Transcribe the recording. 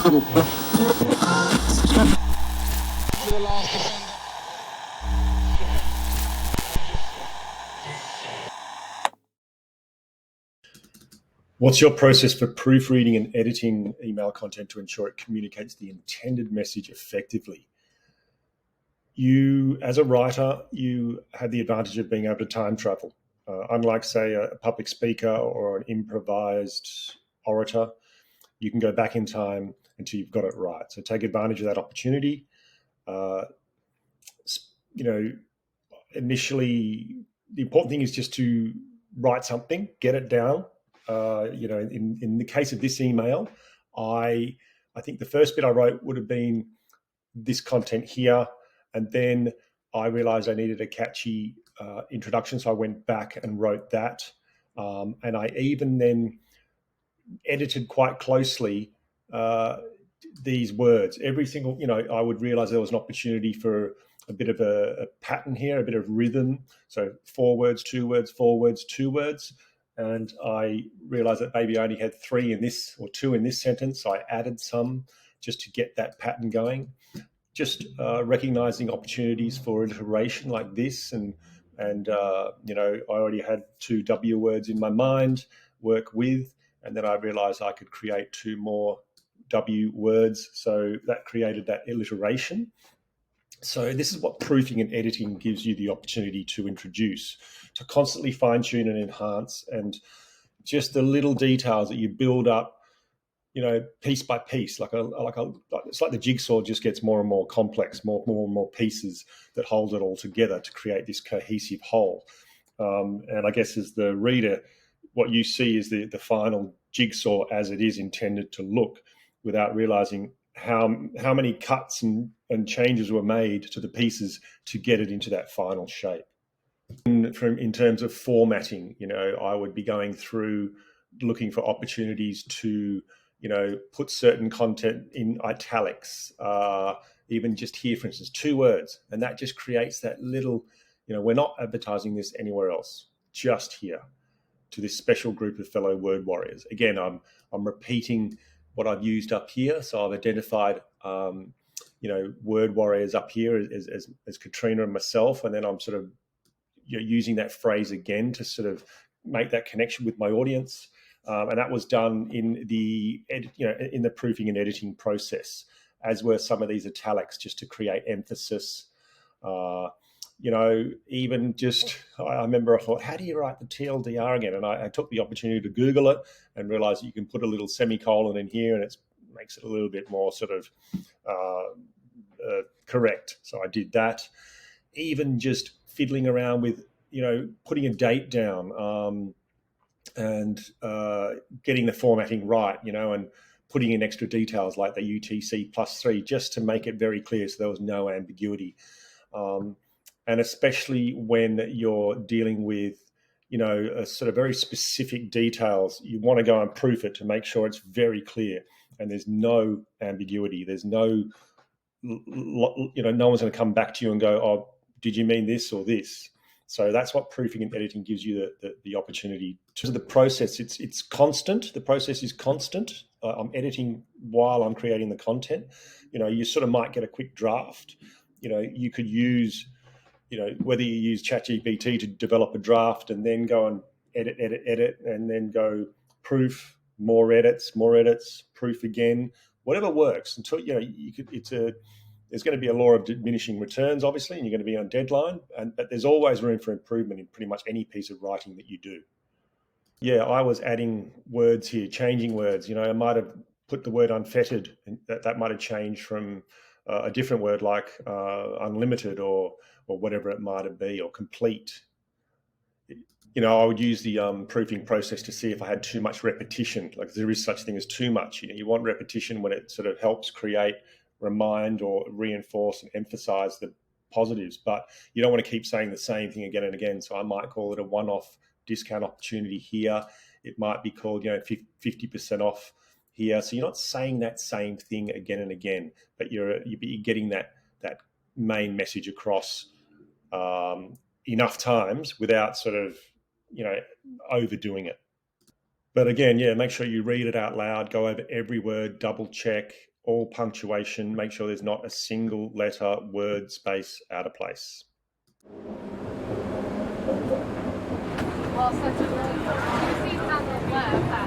What's your process for proofreading and editing email content to ensure it communicates the intended message effectively? You, as a writer, you have the advantage of being able to time travel. Unlike, say, a public speaker or an improvised orator, you can go back in time until you've got it right. So take advantage of that opportunity. Initially, the important thing is just to write something, get it down. In the case of this email, I think the first bit I wrote would have been this content here, and then I realized I needed a catchy introduction, so I went back and wrote that, and I even then edited quite closely these words. Every single, I would realize there was an opportunity for a bit of a pattern here, a bit of rhythm. So 4 words, 2 words, 4 words, 2 words. And I realized that maybe I only had 3 in this or 2 in this sentence. So I added some just to get that pattern going. Just recognizing opportunities for iteration like this. And I already had 2 W words in my mind, work with, and then I realized I could create 2 more W words. So that created that alliteration. So this is what proofing and editing gives you the opportunity to introduce, to constantly fine tune and enhance, and just the little details that you build up, piece by piece, it's like the jigsaw just gets more and more complex, more and more pieces that hold it all together to create this cohesive whole. And I guess as the reader, what you see is the final jigsaw as it is intended to look, without realizing how many cuts and changes were made to the pieces to get it into that final shape. In terms of formatting, I would be going through looking for opportunities to, put certain content in italics, even just here, for instance, 2 words. And that just creates that little, we're not advertising this anywhere else, just here to this special group of fellow word warriors. Again, I'm repeating what I've used up here. So I've identified, word warriors up here as Katrina and myself. And then I'm sort of using that phrase again to sort of make that connection with my audience. And that was done in the proofing and editing process, as were some of these italics, just to create emphasis. Even just, I remember I thought, how do you write the TLDR again? And I took the opportunity to Google it and realized you can put a little semicolon in here and it makes it a little bit more sort of correct. So I did that. Even just fiddling around with, putting a date down and getting the formatting right, and putting in extra details like the UTC +3 just to make it very clear so there was no ambiguity. And especially when you're dealing with, a sort of very specific details, you want to go and proof it to make sure it's very clear and there's no ambiguity. There's no, no one's going to come back to you and go, oh, did you mean this or this? So that's what proofing and editing gives you the opportunity to. The process, it's constant. The process is constant. I'm editing while I'm creating the content. You sort of might get a quick draft. You could use, whether you use ChatGPT to develop a draft and then go and edit, and then go proof, more edits, proof again, whatever works until, there's going to be a law of diminishing returns, obviously, and you're going to be on deadline, but there's always room for improvement in pretty much any piece of writing that you do. Yeah, I was adding words here, changing words. I might have put the word unfettered, and that might have changed from a different word like unlimited or whatever it might be, or complete. I would use the proofing process to see if I had too much repetition. Like, there is such thing as too much. You want repetition when it sort of helps create, remind, or reinforce and emphasize the positives, but you don't want to keep saying the same thing again and again. So I might call it a one-off discount opportunity here. It might be called, 50% off here. So you're not saying that same thing again and again, but you're getting that main message across enough times without sort of, overdoing it. But again, make sure you read it out loud, go over every word, double check, all punctuation, make sure there's not a single letter, word, space out of place. Well, such a really cool. You see how the left.